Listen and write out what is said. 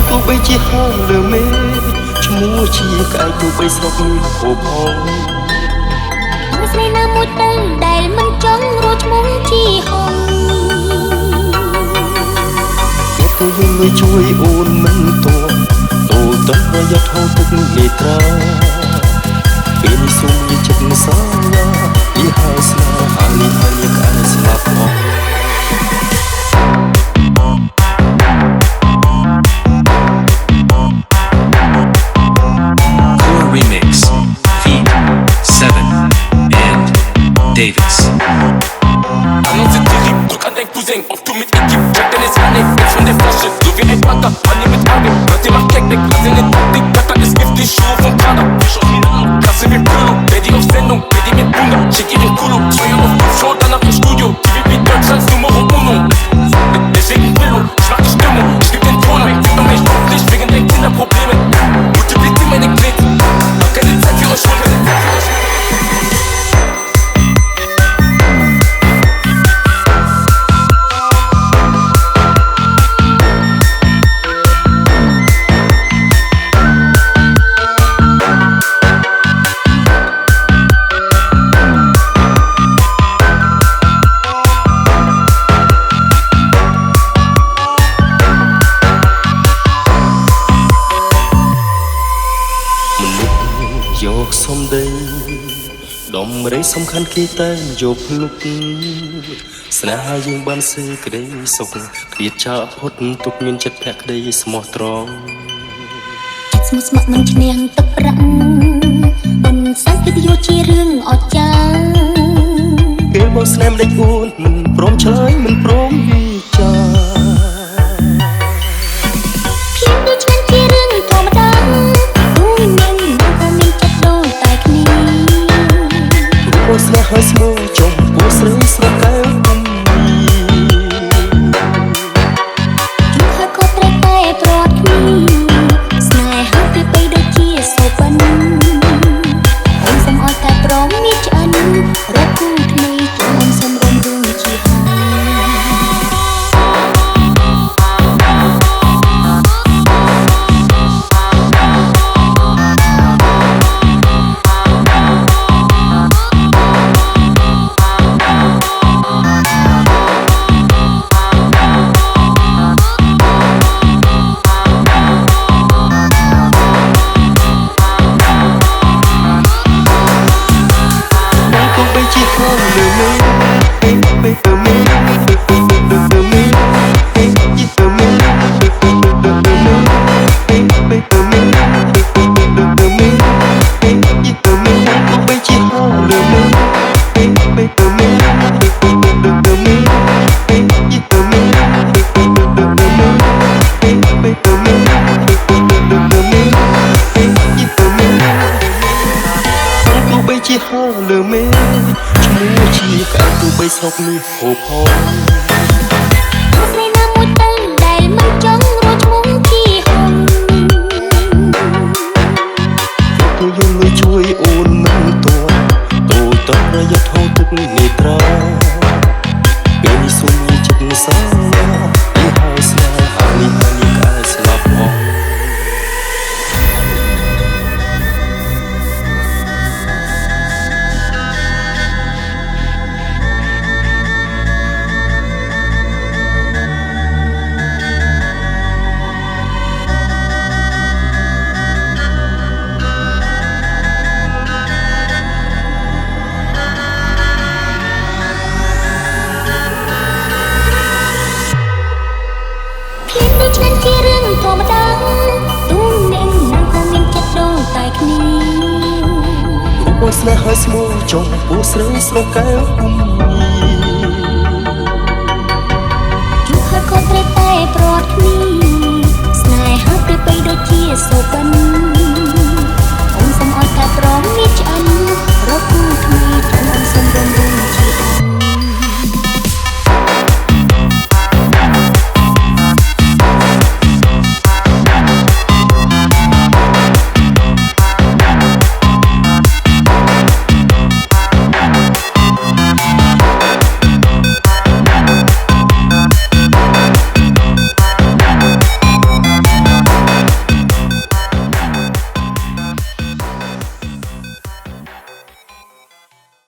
ទោះបីជាហាងលើមេឈ្មោះជាក្អែកទោះបីស្រុកហូបហងអើស្រីណាមួយទៅដែលមិនចង់រកឈ្មោះជាហងគេទៅយើងលុយជួយអូនមិនតួទូទៅប្រយ័ត្នហូរទឹកមេត្រាពេលនេះសុំជាចិត្តសាឡាពីហើយស្នាហាលីហើយក្អែកស្លាប់ផង Remix, feat. 7 and Davis. Annonce terrible, drück an dein Cousin, auf Tour mit Equipe, Jack Dennis Honey, Ex von der Flasche, so wie ein Packer, Money mit Abi, Leute macht Keckdeck, lass in den Taktik, Kacker ist giftig, Schuhe von Prada, Fisch aus Milano, Klasse wie Polo, Daddy auf Sendung, Daddy mit Bruder, schick ihren Kulo, 2 Euro auf Show, danach im Studio, TVP Deutschlands Numero Uno, deswegen Pillow, ich mach die Stimmung, ich geb den Ton, mein Finger, ich brauch nicht wegen deinen Kinderproblemen, multiplizier meine Knete, hab keine Zeit für euch, keine Zeit für euch.យកសំដីដំរីសំខាន់គេតែយកភ្លុកស្នេហាយើងបានសេចក្តីសុខគ្រៀតចាផុតទុកមានចិត្តភក្តីស្មោះត្រង់ចិត្តស្មោះស្ម័គ្រមិនឈ្នះទឹកប្រាក់បុណ្យសែនកិត្តិយសជារឿងអស្ចារ្យពេលមកស្នេហ៍ដេកអួនមិនព្រមឆ្លើយមិនព្រមវិចារភាពដូចឆ្ងាញ់ជារឿងធម្មតាទូនឹងក៏មានចិត្តដូចតែគ្នាព្រោះស្នេហ៍ហើយស្មោះចំពោះស្រីស្រកែវគុំជួបហើយក៏ត្រូវតែប្រត់គ្នាស្នេហាពីបីដូចជាសូពិនអូនសូមឲ្យតែប្រងនេះឆ្អិនរកគូគ្នាចូលអូនសូមរំលងជាហង ជាហងលើមេឈ្មោះជាក្អែកទោះបីស្រុកនេះហូបហងស្រីណាមួយទៅដែលមិនចង់រកឈ្មោះជាហងទូយើងលុយជួយអូនមិនតួទូទៅប្រយ័ត្នហូរទឹកមេត្រាពេលនេះសុំជាចិត្តសាឡាពីហើយស្នេហានេះហើយក្អែកស្លាប់ផង ឆ្ងាញ់ជារឿងធម្មតាទូនឹងណាក៏មានចិត្តដូចតែគ្នារូបស្នេហ៍ហើយស្មោះចំពោះស្រីស្រកែវគុំជួបហើយក៏ត្រូវតែប្រត់គ្នាស្នេហាពីបីដូចជាសូពិន